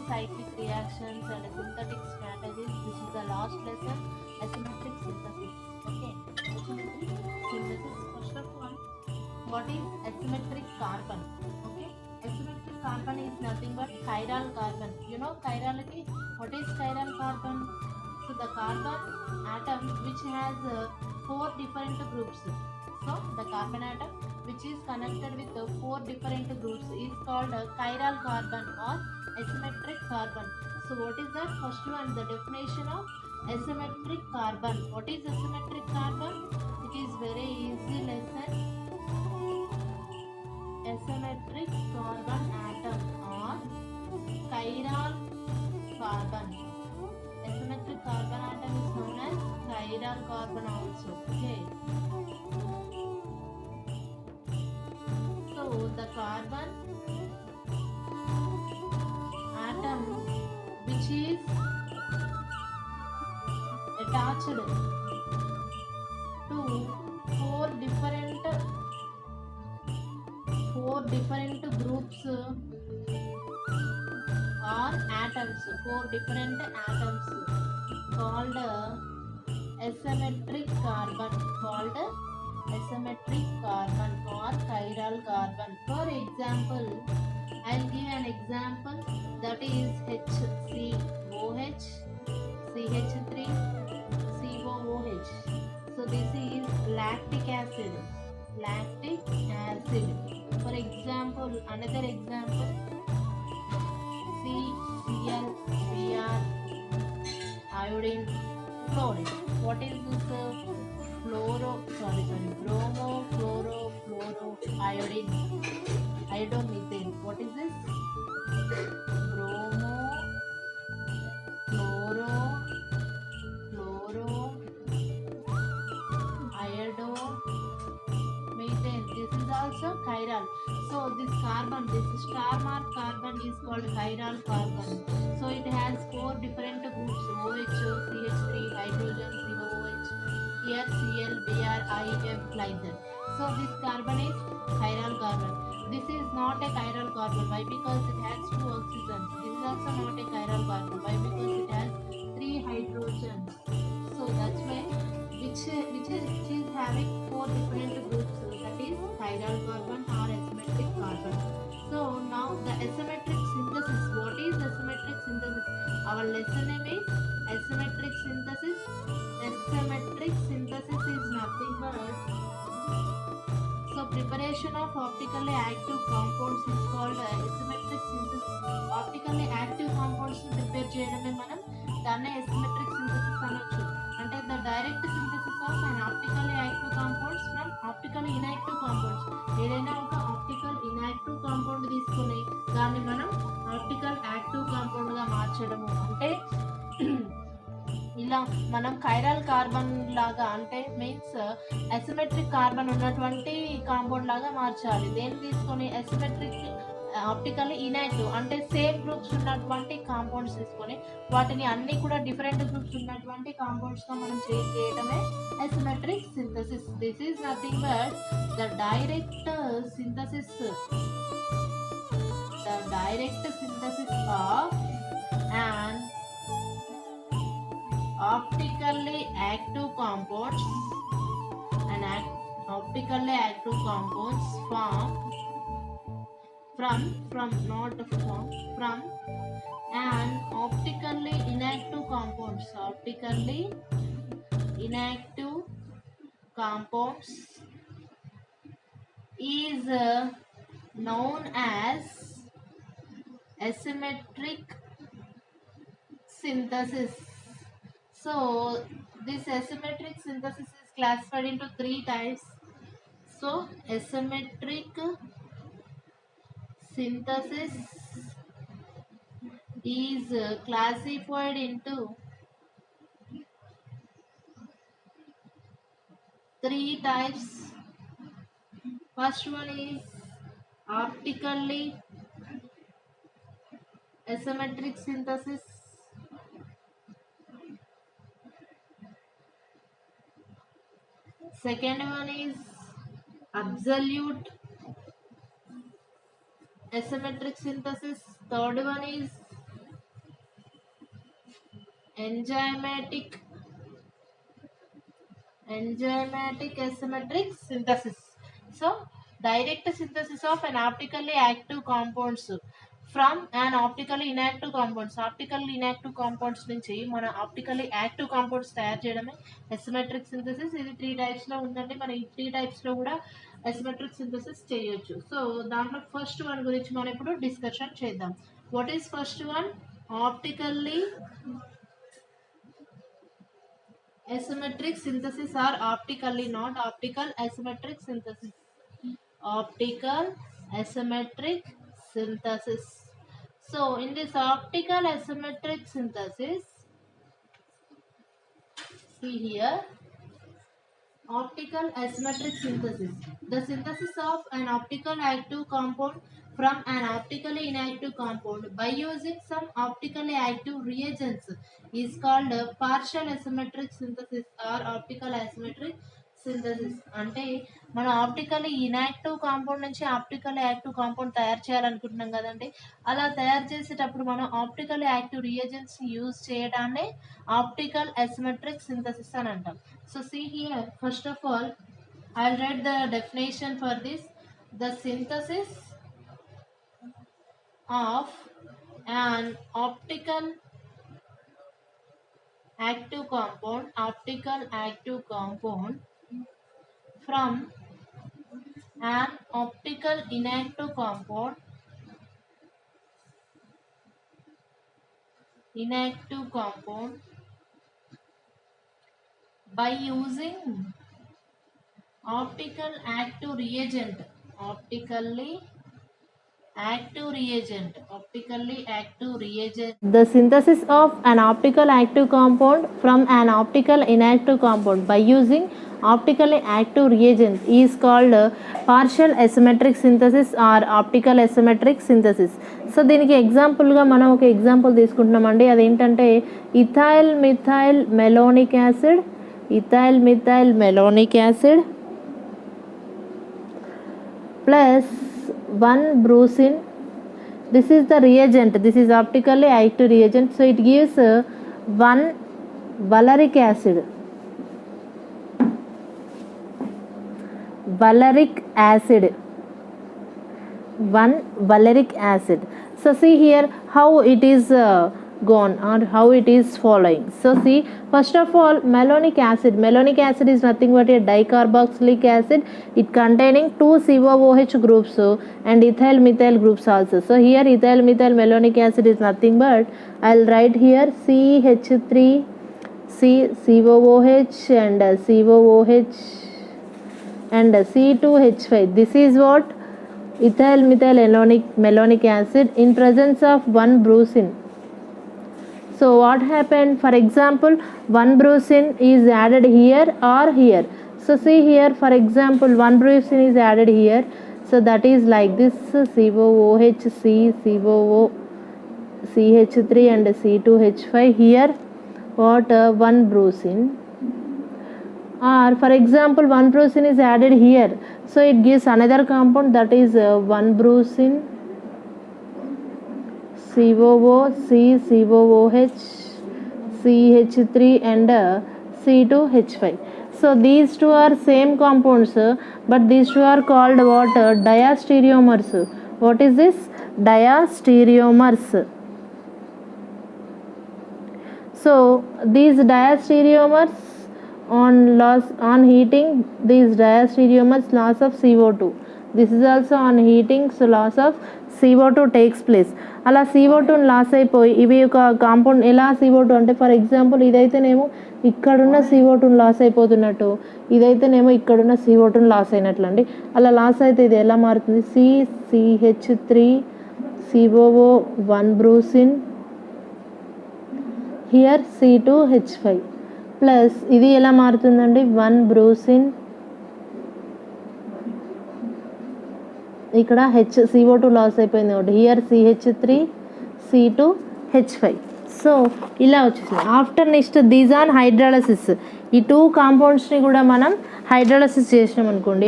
cyclic reactions and synthetic strategies. This is the last lesson, asymmetric synthesis. Okay, asymmetric synthesis. First of all, what is asymmetric carbon? Okay, asymmetric carbon is nothing but chiral carbon. You know chirality. What is chiral carbon? So the carbon atom which has four different groups. So the carbon atom which is connected with four different groups is called chiral carbon or asymmetric carbon. So what is that? First one, the definition of asymmetric carbon. What is asymmetric carbon? It is very easy lesson. Asymmetric carbon atom or chiral carbon. Asymmetric carbon atom is known as chiral carbon also. Okay. So the carbon atom which is attached to four different groups or atoms, four different atoms called asymmetric carbon, asymmetric carbon or chiral carbon. For example, I'll give an example, that is HCOH, CH3, COOH. So this is lactic acid. For example, another example, CCl, iodine, fluorine. What is this? Iodomethane. What is this? Iodomethane. This is also chiral. So this carbon, this star mark carbon is called chiral carbon. So it has four different groups: OH, CH3, hydrogen, COOH. Here Cl, Br, IF, like that. So this carbon is chiral carbon. This is not a chiral carbon. Why? Because it has two oxygens. This is also not a chiral carbon. Why? Because it has three hydrogens. So that's why which is having four different groups. That is chiral carbon or asymmetric carbon. So now the asymmetric synthesis. What is asymmetric synthesis? Our lesson name is asymmetric synthesis. Asymmetric synthesis is nothing but preparation of optically active compounds is called asymmetric synthesis. Optically active compounds prepare చేయడమే మనం దాన్ని asymmetric synthesis అనొచ్చు. అంటే the direct synthesis of an optically active compounds from optically inactive compounds. ఏదైనా ఒక optical inactive compound తీసుకొని దాన్ని మనం optical active compound గా మార్చడము. అంటే ఇలా మనం కైరల్ కార్బన్ లాగా, అంటే మీన్స్ అసిమెట్రిక్ కార్బన్ ఉన్నటువంటి కాంపౌండ్ లాగా మార్చాలి. దేన్ని తీసుకొని? అసిమెట్రిక్ ఆప్టికల్లీ ఇనాక్టివ్ అంటే సేమ్ గ్రూప్స్ ఉన్నటువంటి కాంపౌండ్స్ తీసుకొని వాటిని అన్ని కూడా డిఫరెంట్ గ్రూప్స్ ఉన్నటువంటి కాంపౌండ్స్ గా మనం చేంజ్ చేయడమే asymmetric synthesis. This is nothing but the direct synthesis of an optically active compounds and optically active compounds from an optically inactive compounds. Optically inactive compounds is known as asymmetric synthesis. So this asymmetric synthesis is classified into three types. So asymmetric synthesis is classified into three types. First one is optically asymmetric synthesis. Second one is absolute asymmetric synthesis. Third one is enzymatic asymmetric synthesis. So direct synthesis of an optically active compounds from an optically inactive compounds. Optically inactive compounds నుంచి మన optically active compounds తయారు చేయడమే asymmetric synthesis. ఇది 3 types లో ఉందండి. మనం ఈ 3 types లో కూడా asymmetric synthesis చేయొచ్చు. సో దాంట్లో ఫస్ట్ వన్ గురించి మనం ఇప్పుడు డిస్కషన్ చేద్దాం. What is first one? Optically asymmetric synthesis or optically, not optical asymmetric synthesis. Optical asymmetric synthesis. So in this optical asymmetric synthesis, see here, optical asymmetric synthesis, the synthesis of an optical active compound from an optically inactive compound by using some optically active reagents is called partial asymmetric synthesis or optical asymmetric synthesis. అంటే మన optical inactive compound నుంచి optical active compound తయారు చేయాలనుకుంటున్నాం కదండి. అలా తయారు చేసేటప్పుడు మనం ఆప్టికల్ యాక్టివ్ రియేజెంట్స్ యూజ్ చేయడాన్ని ఆప్టికల్ అసిమెట్రిక్ సింథసిస్ అని అంటాం. So see here, first of all I'll write the definition for this. The synthesis of an optical active compound from an optical inactive compound by using optical active reagent. Optically active reagent. The synthesis of an optical active compound from an optical inactive compound by using optically active reagent is called partial asymmetric synthesis or optical asymmetric synthesis. So దీనికి ఎగ్జాంపుల్గా మనం ఒక example తీసుకుంటున్నామండి. అదేంటంటే ethyl methyl malonic acid plus 1 brucine. This is the reagent, this is optically active reagent, so it gives 1 valeric acid. So see here how it is gone or how it is following. So see, first of all, malonic acid is nothing but a dicarboxylic acid. It containing 2 COOH groups and ethyl methyl groups also. So here ethyl methyl malonic acid is nothing but, I'll write here CH3 COOH and COOH and C2H5. This is what ethyl methyl malonic acid in presence of 1 brucine. So what happened? For example, 1 brucine is added here or here. So see here, for example, 1 brucine is added here. So that is like this, COOH, CH3 and C2H5. Here what 1 brucine. Or for example, 1 brucine is added here. So it gives another compound, that is 1 brucine, COOH, CH3 and C2H5. So these two are same compounds, but these two are called what? Diastereomers. What is this? Diastereomers. So these diastereomers, on heating, these diastereomers loss of CO2. This is also on heating, so loss of CO2 takes place. అలా CO2 loss అయిపోయి ఇవి ఒక compound ఎలా CO2 అంటే, for example ఇదైతేనేమో ఇక్కడున్న CO2 loss అయిపోతున్నట్టు, ఇదైతేనేమో ఇక్కడున్న CO2 loss అయినట్లు అండి. అలా లాస్ అయితే ఇది ఎలా మారుతుంది? CH3 COO 1 brucine, here C2H5 plus ఇది ఎలా మారుతుందండి? 1 brucine, ఇక్కడ CO2 లాస్ అయిపోయింది కాబట్టి హియర్ CH3 C2H5. సో ఇలా వచ్చేసింది. After next these on hydrolysis. ఈ 2 కాంపౌండ్స్ని కూడా మనం హైడ్రాలసిస్ చేసినాం అనుకోండి.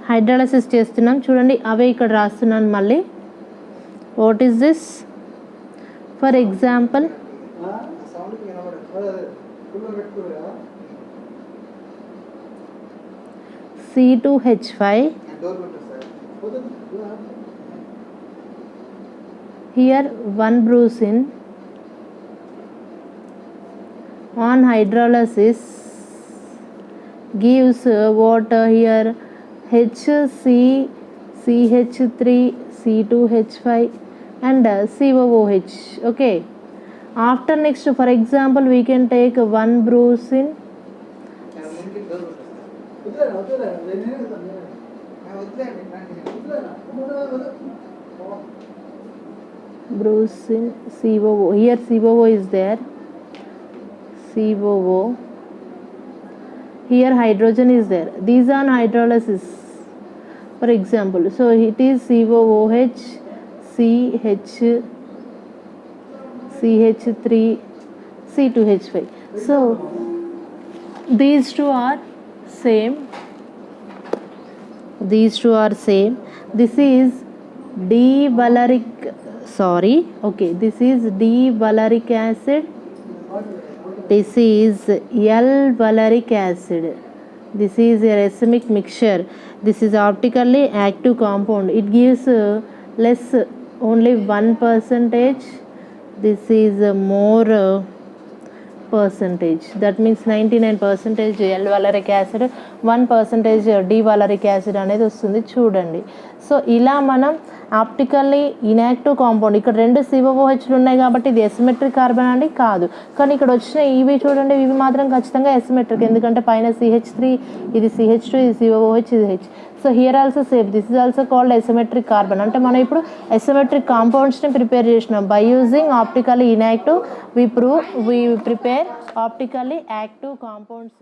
హైడ్రాలసిస్ చేస్తున్నాం చూడండి, అవే ఇక్కడ రాస్తున్నాను మళ్ళీ. What is this? For example, C2H5. Here 1 brucine on hydrolysis gives water here HCCH3 C2H5 and COOH. Okay, after next, for example, we can take 1 brucine brucine COO. Here COO is there, COO. Here hydrogen is there. These are hydrolysis, for example. So it is COOH, CH3, C2H5. So these two are same. This is D-valeric, this is D-valeric acid. This is L-valeric acid. This is a racemic mixture. This is optically active compound. It gives less, only 1%. This is more percentage. That means 99% L-valeric acid, 1% D-valeric acid అనేది వస్తుంది చూడండి. So ఇలా మనం optically inactive compound, ఇక్కడ 2 COOHలు ఉన్నాయి కాబట్టి ఇది asymmetric carbon అండి కాదు, కానీ ఇక్కడ వచ్చిన ఇవి చూడండి, ఇవి మాత్రం ఖచ్చితంగా ఎసిమెట్రిక్, ఎందుకంటే పైన CH3, ఇది CH2, ఇది COOH, ఇది H. So here also same, this is also called asymmetric carbon. అంటే మనం ఇప్పుడు ఎసిమెట్రిక్ కాంపౌండ్స్ని ప్రిపేర్ చేసినాం by using optically inactive. we prepare optically active compounds.